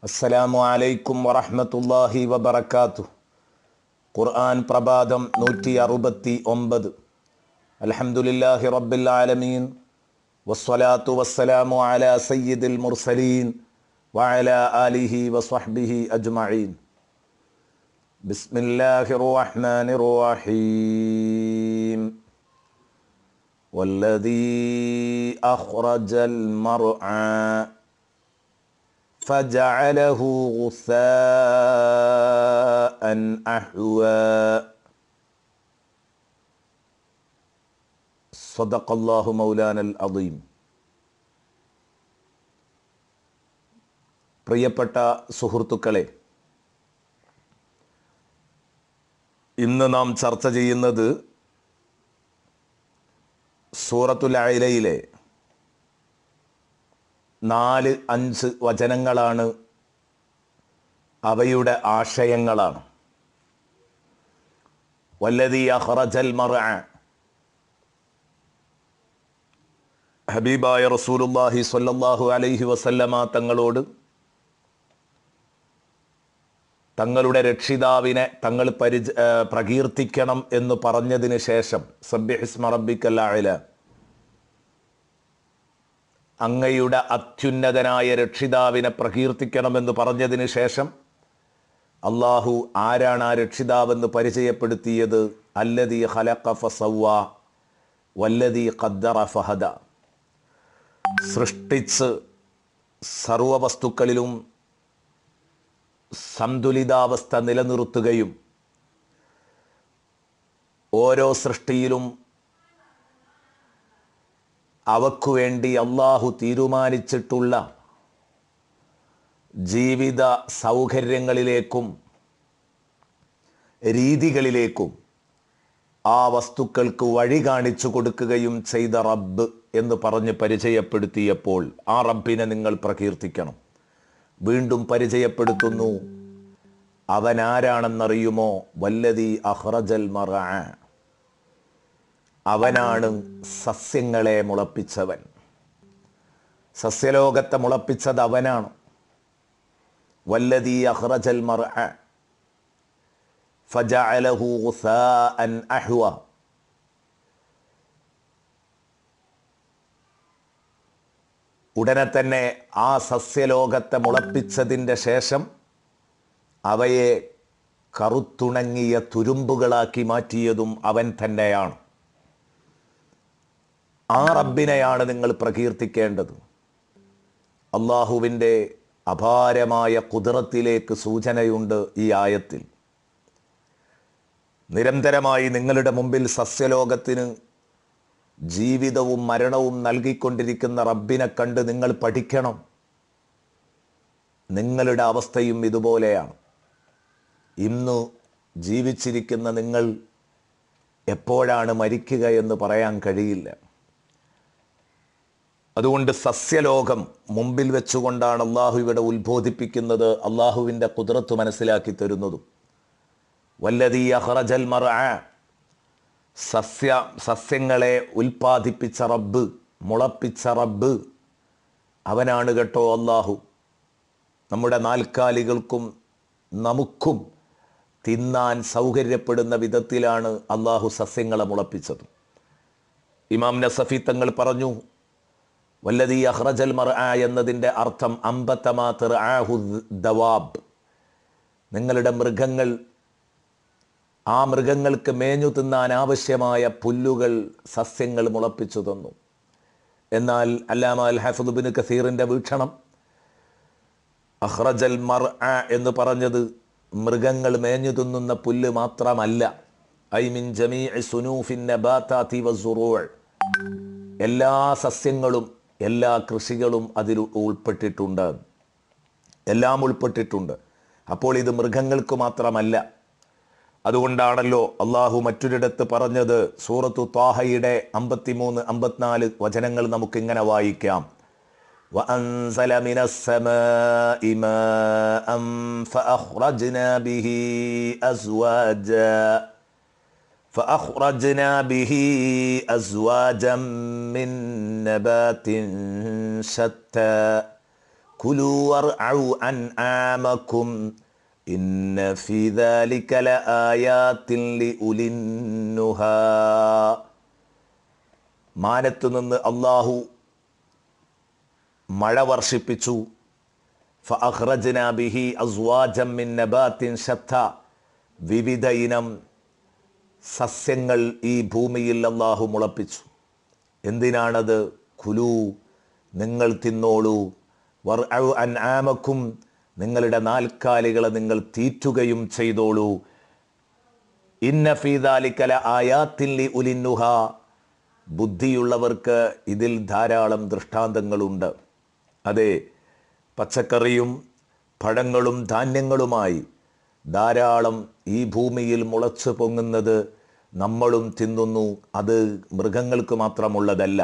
അസ്സലാമു അലൈക്കും വറഹ്മത്തുള്ളാഹി വബറകാതുഹു. ഖുർആൻ പ്രഭാതം 169. അൽഹംദുലില്ലാഹി റബ്ബിൽ ആലമീൻ വസ്സലാത്തു വസ്സലാമു അലാ സയ്യിദിൽ മുർസലീൻ വഅലാ ആലിഹി വസ്വഹ്ബിഹി അജ്മഈൻ. ബിസ്മില്ലാഹിർ റഹ്മാനിർ റഹീം. വല്ലദീ അഖ്റജൽ മർആ فجعله غثاء أحوى. صدق الله مولانا العظيم. പ്രിയപ്പെട്ട സുഹൃത്തുക്കളെ, ഇന്ന് നാം ചർച്ച ചെയ്യുന്നത് സൂറത്തുൽ അഅലയിലെ 4-5 വചനങ്ങളാണ്. അവയുടെ ആശയങ്ങളാണ്. വല്ലദീ അഖ്റജൽ മർഅ. ഹബീബായ റസൂലുള്ളാഹി സ്വല്ലല്ലാഹു അലൈഹി വസല്ലമ തങ്ങളോട് തങ്ങളുടെ രക്ഷിതാവിനെ തങ്ങൾ പ്രകീർത്തിക്കണം എന്ന് പറഞ്ഞതിന് ശേഷം സബ്ബിഹിസ്മ റബ്ബിക്കൽ അഅല, അങ്ങയുടെ അത്യുന്നതനായ രക്ഷിതാവിനെ പ്രകീർത്തിക്കണമെന്ന് പറഞ്ഞതിന് ശേഷം അള്ളാഹു ആരാണ് ആ രക്ഷിതാവെന്ന് പരിചയപ്പെടുത്തിയത്? അല്ലദീ ഖലഖ ഫസവ്വ വല്ലദീ ഖദ്ദറ ഫഹദ. സൃഷ്ടിച്ച് സർവ വസ്തുക്കളിലും സന്തുലിതാവസ്ഥ നിലനിർത്തുകയും ഓരോ സൃഷ്ടിയിലും അവക്കു വേണ്ടി അള്ളാഹു തീരുമാനിച്ചിട്ടുള്ള ജീവിത സൗകര്യങ്ങളിലേക്കും രീതികളിലേക്കും ആ വസ്തുക്കൾക്ക് വഴി കാണിച്ചു കൊടുക്കുകയും ചെയ്ത റബ്ബ് എന്ന് പറഞ്ഞ് പരിചയപ്പെടുത്തിയപ്പോൾ ആ റബ്ബിനെ നിങ്ങൾ പ്രകീർത്തിക്കണം. വീണ്ടും പരിചയപ്പെടുത്തുന്നു, അവനാരാണെന്നറിയുമോ? വല്ലദീ അഖ്റജൽ മർഅ. അവനാണ് സസ്യങ്ങളെ മുളപ്പിച്ചവൻ. സസ്യലോകത്തെ മുളപ്പിച്ചത് അവനാണ്. വല്ലദീ അഖ്റജൽ മർഅ ഫജഅലഹു ഗുസാഅൻ അഹ്വ. ഉടനെ തന്നെ ആ സസ്യലോകത്തെ മുളപ്പിച്ചതിൻ്റെ ശേഷം അവയെ കറുത്തുണങ്ങിയ തുരുമ്പുകളാക്കി മാറ്റിയതും അവൻ തന്നെയാണ്. ആ റബ്ബിനെയാണ് നിങ്ങൾ പ്രകീർത്തിക്കേണ്ടത്. അള്ളാഹുവിൻ്റെ അപാരമായ ഖുദ്റത്തിലേക്ക് സൂചനയുണ്ട് ഈ ആയത്തിൽ. നിരന്തരമായി നിങ്ങളുടെ മുമ്പിൽ സസ്യലോകത്തിന് ജീവിതവും മരണവും നൽകിക്കൊണ്ടിരിക്കുന്ന റബ്ബിനെ കണ്ട് നിങ്ങൾ പഠിക്കണം. നിങ്ങളുടെ അവസ്ഥയും ഇതുപോലെയാണ്. ഇന്ന് ജീവിച്ചിരിക്കുന്ന നിങ്ങൾ എപ്പോഴാണ് മരിക്കുക എന്ന് പറയാൻ കഴിയില്ല. അതുകൊണ്ട് സസ്യലോകം മുമ്പിൽ വെച്ചുകൊണ്ടാണ് അള്ളാഹു ഇവിടെ ഉത്ബോധിപ്പിക്കുന്നത്, അള്ളാഹുവിൻ്റെ ഖുദ്റത്ത് മനസ്സിലാക്കി തരുന്നതും. വല്ലദീ അഖ്റജൽ മർഅ, സസ്യങ്ങളെ ഉൽപ്പാദിപ്പിച്ച റബ്ബ്, മുളപ്പിച്ച റബ്ബ് അവനാണ് കേട്ടോ അള്ളാഹു. നമ്മുടെ നാൽക്കാലികൾക്കും നമുക്കും തിന്നാൻ സൗകര്യപ്പെടുന്ന വിധത്തിലാണ് അള്ളാഹു സസ്യങ്ങളെ മുളപ്പിച്ചത്. ഇമാം നസഫി തങ്ങൾ പറഞ്ഞു, വല്ലദീ അഖ്റജൽ മർഅ എന്നതിൻ്റെ അർത്ഥം അംബതമാ തർആഹു ദവാബ്. നിങ്ങളുടെ മൃഗങ്ങൾ, ആ മൃഗങ്ങൾക്ക് മേഞ്ഞു തിന്നാൻ ആവശ്യമായ പുല്ലുകൾ സസ്യങ്ങൾ മുളപ്പിച്ചു തന്നു. എന്നാൽ അല്ലാമ അൽ ഹാഫിദ് ഇബ്നു കസീറിൻ്റെ വീക്ഷണം, അഖ്റജൽ മർഅ എന്ന് പറഞ്ഞത് മൃഗങ്ങൾ മേഞ്ഞു തിന്നുന്ന പുല്ല് മാത്രമല്ല, ഐ മിൻ ജമീഇ സുനൂഫിൻ നബാതാതി വസ്സുറൂഅ്, എല്ലാ സസ്യങ്ങളും എല്ലാ കൃഷികളും അതിൽ ഉൾപ്പെട്ടിട്ടുണ്ട്, എല്ലാം ഉൾപ്പെട്ടിട്ടുണ്ട്. അപ്പോൾ ഇത് മൃഗങ്ങൾക്ക് മാത്രമല്ല. അതുകൊണ്ടാണല്ലോ അള്ളാഹു മറ്റൊരിടത്ത് പറഞ്ഞത്, സൂറത്തു ത്വാഹയുടെ 53-54 വചനങ്ങൾ നമുക്കിങ്ങനെ വായിക്കാം. وأنزل من السماء ماء فأخرجنا به أزواجا من نبات شتى കുലൂ വർഔ അൻആമകും ഇന്ന ഫീ ദാലിക ലആയാത്തിൻ ലിഉലിന്നുഹാ. മാനത്തു നിന്ന് അല്ലാഹു മഴ വർഷിപ്പിച്ചു. ഫഅഖ്റജ്നാ ബിഹി അസ്വാജം മിൻ നബാത്തിൻ ശത്താ. വിവിധ ഇനം സസ്യങ്ങൾ ഈ ഭൂമിയിൽ അല്ലാഹു മുളപ്പിച്ചു. എന്തിനാണത്? കുലൂ, നിങ്ങൾ തിന്നോളൂ. വർഔ അൻആമകും, നിങ്ങളുടെ നാൽക്കാലികളെ നിങ്ങൾ തീറ്റുകയും ചെയ്തോളൂ. ഇന്ന ഫീ ദാലിക ലആയാത്തിൻ ലിഉലിന്നുഹാ. ബുദ്ധിയുള്ളവർക്ക് ഇതിൽ ധാരാളം ദൃഷ്ടാന്തങ്ങളുണ്ട്. അതെ, പച്ചക്കറിയും പഴങ്ങളും ധാന്യങ്ങളുമായി ധാരാളം ഈ ഭൂമിയിൽ മുളച്ചു പൊങ്ങുന്നത് നമ്മളും തിന്നുന്നു. അത് മൃഗങ്ങൾക്ക് മാത്രമുള്ളതല്ല.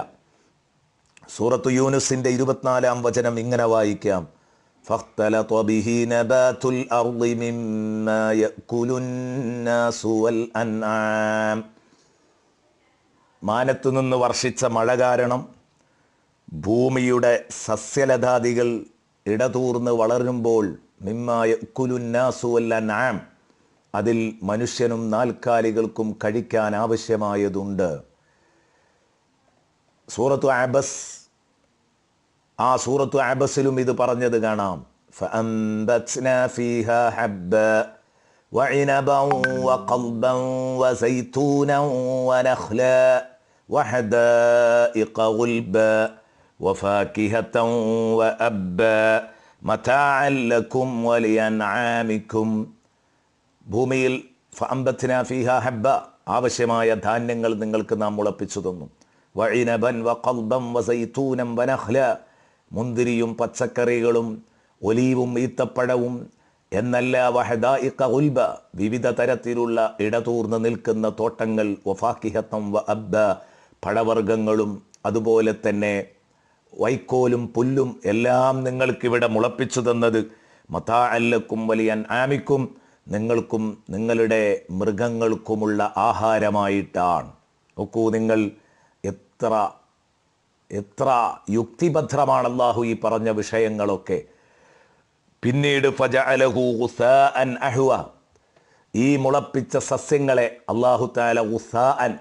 സൂറത്തു യൂനുസിൻ്റെ 24-ാം വചനം ഇങ്ങനെ വായിക്കാം: ഫഖ്തലത ബിഹി നബാതുൽ അർളി മിമ്മാ യഅകുലുന്നാസു വൽ അൻആം. മാനത്തു നിന്ന് വർഷിച്ച മഴ കാരണം ഭൂമിയുടെ സസ്യലതാദികൾ ഇടതൂർന്ന് വളരുമ്പോൾ മിമ്മാ യഅകുലുന്നാസു വൽ അൻആം, അതിൽ മനുഷ്യനും നാൽക്കാലികൾക്കും കഴിക്കാൻ ആവശ്യമായതുണ്ട്. സൂറത്തു അബസ്, ആ സൂറത്തു അബസിലും ഇത് പറഞ്ഞത് കാണാം. ഫഅൻബത്നാ ഫീഹാ ഹബ്ബ വഇനബൻ വഖൽബൻ വസൈതൂനൻ വനഖ്ല വഹദായിഖ ഗുൽബ വഫാകിഹതൻ വഅബ്ബ മതാഅൻ ലക്കും വലിയൻആമിക്കും. ഭൂമിയിൽ ഫഅൻബത്നാ ഫീഹാ ഹബ്ബ, ആവശ്യമായ ധാന്യങ്ങൾ നിങ്ങൾക്ക് നാം മുളപ്പിച്ചു തന്നു. വഇനബൻ വഖൽബൻ വസൈതൂനൻ വനഖ്ല, മുന്തിരിയും പച്ചക്കറികളും ഒലീവും ഈത്തപ്പഴവും എന്നല്ല. വഹദായിഖ ഗുൽബ, വിവിധ തരത്തിലുള്ള ഇടതൂർന്ന് നിൽക്കുന്ന തോട്ടങ്ങൾ. വഫാകിഹതൻ വഅബ്ബ, പഴവർഗ്ഗങ്ങളും അതുപോലെ തന്നെ വൈക്കോലും പുല്ലും എല്ലാം നിങ്ങൾക്കിവിടെ മുളപ്പിച്ചു തന്നത് മതാഅൻ ലക്കും വലിയൻആമിക്കും, നിങ്ങൾക്കും നിങ്ങളുടെ മൃഗങ്ങൾക്കുമുള്ള ആഹാരമായിട്ടാണ്. നോക്കൂ നിങ്ങൾ, എത്ര യുക്തിഭദ്രമാണ് അല്ലാഹു ഈ പറഞ്ഞ വിഷയങ്ങളൊക്കെ. പിന്നീട് ഫജഅലഹു ഗുസാഅൻ അഹ്വ, ഈ മുളപ്പിച്ച സസ്യങ്ങളെ അല്ലാഹു തആല ഗുസാഅൻ,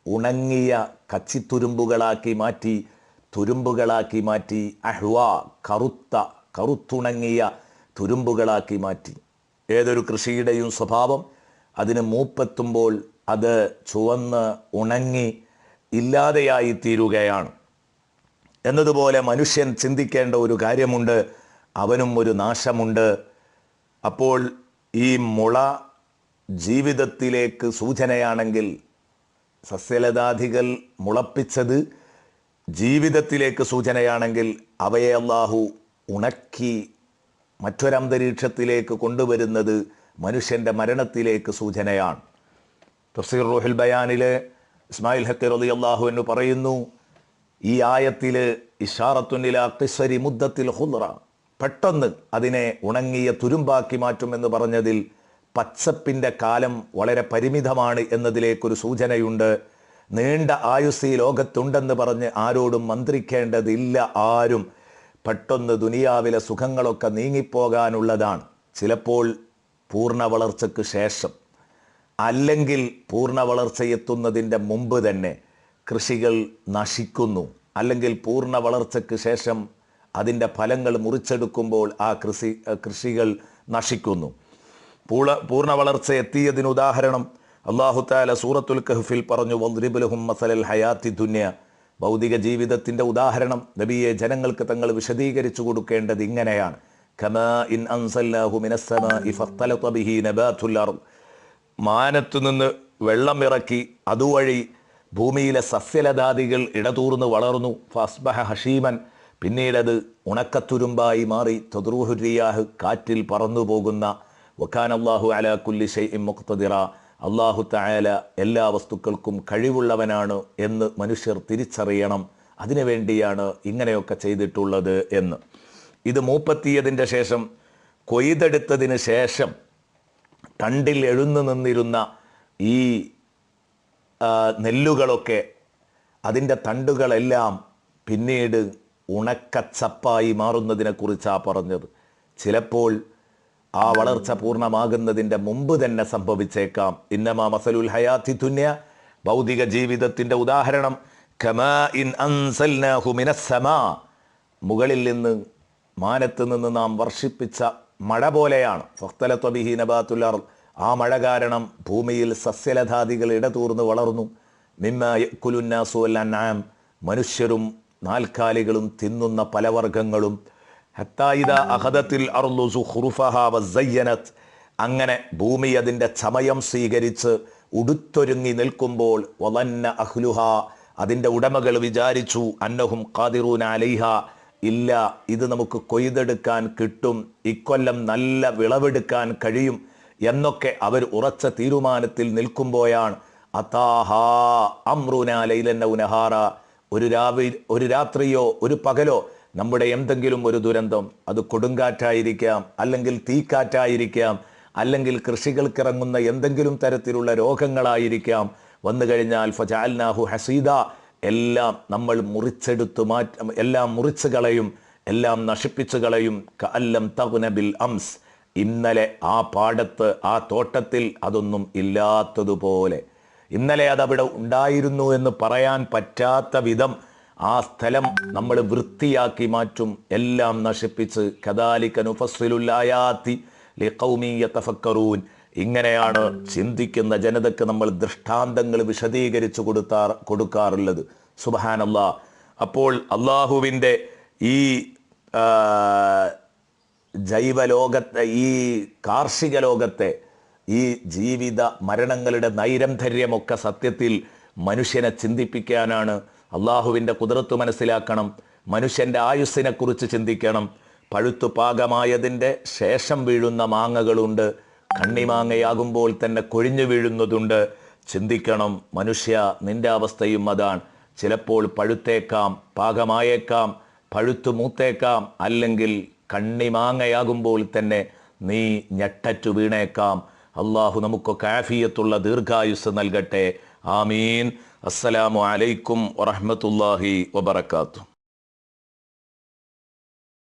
ഉണങ്ങിയ കച്ചിത്തുരുമ്പുകളാക്കി മാറ്റി, തുരുമ്പുകളാക്കി മാറ്റി. അഹ്വ, കറുത്തുണങ്ങിയ തുരുമ്പുകളാക്കി മാറ്റി. ഏതൊരു കൃഷിയുടെയും സ്വഭാവം, അതിന് മൂപ്പെത്തുമ്പോൾ അത് ചുവന്ന് ഉണങ്ങി ഇല്ലാതെയായി തീരുകയാണ്. എന്നതുപോലെ മനുഷ്യൻ ചിന്തിക്കേണ്ട ഒരു കാര്യമുണ്ട്, അവനും ഒരു നാശമുണ്ട്. അപ്പോൾ ഈ മുള ജീവിതത്തിലേക്ക് സൂചനയാണെങ്കിൽ, സസ്യലതാദികൾ മുളപ്പിച്ചത് ജീവിതത്തിലേക്ക് സൂചനയാണെങ്കിൽ, അവയെ അല്ലാഹു ഉണക്കി മറ്റൊരന്തരീക്ഷത്തിലേക്ക് കൊണ്ടുവരുന്നത് മനുഷ്യൻ്റെ മരണത്തിലേക്ക് സൂചനയാണ്. തഫ്സീർ റൂഹുൽ ബയാനിലെ ഇസ്മായിൽ ഹഖി റളിയല്ലാഹു അൻഹു പറയുന്നു, ഈ ആയത്തിൽ ഇശാറത്തുൻ ഇലാ ഖിസ്രി മുദ്ദത്തിൽ ഖുദ്റ, പെട്ടെന്ന് അതിനെ ഉണങ്ങിയ തുരുമ്പാക്കി മാറ്റുമെന്ന് പറഞ്ഞതിൽ പച്ചപ്പിൻ്റെ കാലം വളരെ പരിമിതമാണ് എന്നതിലേക്കൊരു സൂചനയുണ്ട്. നീണ്ട ആയുസ് ഈ ലോകത്തുണ്ടെന്ന് പറഞ്ഞ് ആരോടും മന്ത്രിക്കേണ്ടതില്ല. ആരും പെട്ടെന്ന് ദുനിയാവിലെ സുഖങ്ങളൊക്കെ നീങ്ങിപ്പോകാനുള്ളതാണ്. ചിലപ്പോൾ പൂർണ്ണ വളർച്ചയ്ക്ക് ശേഷം, അല്ലെങ്കിൽ പൂർണ്ണ വളർച്ചയെത്തുന്നതിൻ്റെ മുമ്പ് തന്നെ കൃഷികൾ നശിക്കുന്നു. അല്ലെങ്കിൽ പൂർണ്ണ വളർച്ചയ്ക്ക് ശേഷം അതിൻ്റെ ഫലങ്ങൾ മുറിച്ചെടുക്കുമ്പോൾ ആ കൃഷികൾ നശിക്കുന്നു. പൂർണ്ണ വളർച്ച എത്തിയതിന് ഉദാഹരണം അല്ലാഹു തആല സൂറത്തുൽ കഹ്ഫിൽ പറഞ്ഞു, വദ്രിബ് ലഹും മസലൽ ഹയാത്തി ദുനിയ, ഭൗതിക ജീവിതത്തിൻ്റെ ഉദാഹരണം നബിയെ ജനങ്ങൾക്ക് തങ്ങൾ വിശദീകരിച്ചു കൊടുക്കേണ്ടത് ഇങ്ങനെയാണ്. കമാ ഇൻ അൻസൽനാഹു മിനസ് സമാഇ ഫഖ്തലത ബിഹി നബാതുൽ അർദ്, മാനത്തു നിന്ന് വെള്ളമിറക്കി അതുവഴി ഭൂമിയിലെ സസ്യലതാദികൾ ഇടതൂർന്ന് വളർന്നു. ഫഅസ്ബഹ ഹഷീമൻ, പിന്നീടത് ഉണക്കത്തുരുമ്പായി മാറി. തദ്റൂഹു റിയാഹ്, കാറ്റിൽ പറന്നു പോകുന്ന. വകാന അല്ലാഹു അലാ കുല്ലി ഷൈഇൻ മുഖ്തദിറ, അല്ലാഹു തആല എല്ലാ വസ്തുക്കൾക്കും കഴിവുള്ളവനാണ് എന്ന് മനുഷ്യർ തിരിച്ചറിയണം. അതിനുവേണ്ടിയാണ് ഇങ്ങനെയൊക്കെ ചെയ്തിട്ടുള്ളത് എന്ന്. ഇത് മൂപ്പെത്തിയതിൻ്റെ ശേഷം, കൊയ്തെടുത്തതിന് ശേഷം തണ്ടിൽ എഴുന്നു നിന്നിരുന്ന ഈ നെല്ലുകളൊക്കെ, അതിൻ്റെ തണ്ടുകളെല്ലാം പിന്നീട് ഉണക്കച്ചപ്പായി മാറുന്നതിനെക്കുറിച്ചാണ് പറഞ്ഞത്. ചിലപ്പോൾ ആ വളർച്ച പൂർണ്ണമാകുന്നതിൻ്റെ മുമ്പ് തന്നെ സംഭവിച്ചേക്കാം. ഇന്നമാ മസലുൽ ഹയാത്തി ദുനിയ, ഭൗതിക ജീവിതത്തിൻ്റെ ഉദാഹരണം കമാ ഇൻ അൻസൽനാഹു മിനസ്സമാ, മുകളിൽ നിന്ന് മാനത്ത് നിന്ന് നാം വർഷിപ്പിച്ച മഴ പോലെയാണ്. ഫഖ്തലത ബിഹി നബാതുൽ അർദ്, ആ മഴ കാരണം ഭൂമിയിൽ സസ്യലതാദികൾ ഇടതൂർന്ന് വളർന്നു. മിമ്മാ യഅ്കുലുൻ നാസു വൽ അൻആം, മനുഷ്യരും നാൽക്കാലികളും തിന്നുന്ന പലവർഗ്ഗങ്ങളും. ഹത്താ ഇദാ അഖദത്തിൽ അർളു സുഖ്റുഫഹാ വസയ്യനത്, അങ്ങനെ ഭൂമി അതിൻ്റെ ചമയം സ്വീകരിച്ച് ഉടുത്തൊരുങ്ങി നിൽക്കുമ്പോൾ വളന്ന അഹ്ലുഹാ, അതിൻ്റെ ഉടമകൾ വിചാരിച്ചു അന്നഹും ഖാദിറൂന അലൈഹ, ഇല്ല ഇത് നമുക്ക് കൊയ്തെടുക്കാൻ കിട്ടും, ഇക്കൊല്ലം നല്ല വിളവെടുക്കാൻ കഴിയും എന്നൊക്കെ അവർ ഉറച്ച തീരുമാനത്തിൽ നിൽക്കുമ്പോഴാണ് അതാഹാ അമ്രുനാ ലൈലൻ ഔ നഹാറ, ഒരു രാത്രിയോ ഒരു പകലോ നമ്മുടെ എന്തെങ്കിലും ഒരു ദുരന്തം, അത് കൊടുങ്കാറ്റായിരിക്കാം, അല്ലെങ്കിൽ തീക്കാറ്റായിരിക്കാം, അല്ലെങ്കിൽ കൃഷികൾക്കിറങ്ങുന്ന എന്തെങ്കിലും തരത്തിലുള്ള രോഗങ്ങളായിരിക്കാം, വന്നു കഴിഞ്ഞാൽ ഫജഅൽനാഹു ഹസീദ, എല്ലാം നമ്മൾ മുറിച്ചെടുത്തു മാറ്റും, എല്ലാം മുറിച്ചു കളയും, എല്ലാം നശിപ്പിച്ചു കളയും. കഅല്ലം തഗ്ന ബിൽ അംസ്, ഇന്നലെ ആ പാടത്ത് ആ തോട്ടത്തിൽ അതൊന്നും ഇല്ലാത്തതുപോലെ, ഇന്നലെ അതവിടെ ഉണ്ടായിരുന്നു എന്ന് പറയാൻ പറ്റാത്ത വിധം ആ സ്ഥലം നമ്മൾ വൃത്തിയാക്കി മാറ്റും, എല്ലാം നശിപ്പിച്ച്. കദാലിക നുഫസ്സിലുൽ ആയാതി ലിഖൗമി യതഫക്കറൂൻ, ഇങ്ങനെയാണ് ചിന്തിക്കുന്ന ജനതയ്ക്ക് നമ്മൾ ദൃഷ്ടാന്തങ്ങൾ വിശദീകരിച്ചു കൊടുക്കാറുള്ളത്. സുബ്ഹാനല്ലാഹ്. അപ്പോൾ അള്ളാഹുവിൻ്റെ ഈ ജൈവലോകത്തെ, ഈ കാർഷിക ലോകത്തെ, ഈ ജീവിത മരണങ്ങളുടെ നൈരന്തര്യമൊക്കെ സത്യത്തിൽ മനുഷ്യനെ ചിന്തിപ്പിക്കാനാണ്. അള്ളാഹുവിൻ്റെ കുദ്റത്ത് മനസ്സിലാക്കണം, മനുഷ്യൻ്റെ ആയുസ്സിനെ കുറിച്ച് ചിന്തിക്കണം. പഴുത്തു പാകമായതിൻ്റെ ശേഷം വീഴുന്ന മാങ്ങകളുണ്ട്, കണ്ണിമാങ്ങയാകുമ്പോൾ തന്നെ കൊഴിഞ്ഞു വീഴുന്നതുണ്ട്. ചിന്തിക്കണം മനുഷ്യ, നിന്റെ അവസ്ഥയും അതാണ്. ചിലപ്പോൾ പഴുത്തേക്കാം, പാകമായേക്കാം, പഴുത്തു മൂത്തേക്കാം, അല്ലെങ്കിൽ കണ്ണിമാങ്ങയാകുമ്പോൾ തന്നെ നീ ഞെട്ടറ്റു വീണേക്കാം. അള്ളാഹു നമുക്കൊക്കെ ആഫിയത്തുള്ള ദീർഘായുസ് നൽകട്ടെ. ആമീൻ. അസ്സലാമു അലൈക്കും വറഹ്മത്തുള്ളാഹി വബറകാതുഹു.